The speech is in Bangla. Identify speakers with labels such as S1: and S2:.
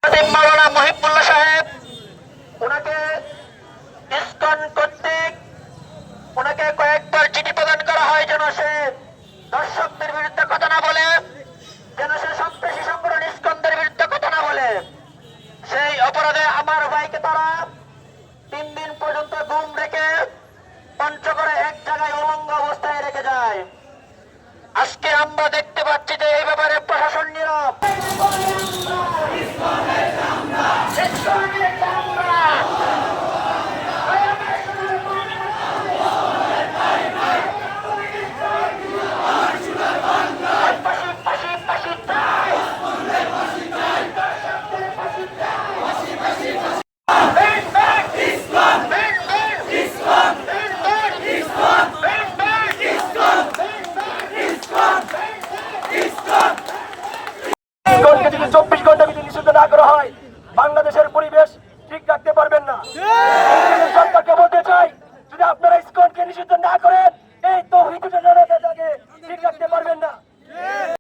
S1: মাওলানা মহিবুল্লাহ সাহেব, ওনাকে ইসকন কর্তৃক ওনাকে কয়েকবার চিঠি প্রদান করা হয় যেন সে দর্শকদের বিরুদ্ধে কথা না বলে, যেন সে সন্ত্রাসী সংগঠন ইসকনদের বিরুদ্ধে কথা না বলে। সেই অপরাধে আমার ভাইকে তারা 3 দিন পর্যন্ত গুম রেখে পঞ্চগড়ে এক জায়গায় উলঙ্গ অবস্থায় রেখে যায়। আজকে আমরা দেখতে পাচ্ছি যে এই ব্যাপারে প্রশাসন নীরব। যদি 24 ঘন্টা যদি নিষিদ্ধ না করা হয়, বাংলাদেশের পরিবেশ ঠিক রাখতে পারবেন না। সরকারকে বলতে চাই, যদি আপনারা ইসকনকে নিষিদ্ধ না করেন, এই তৌহিদ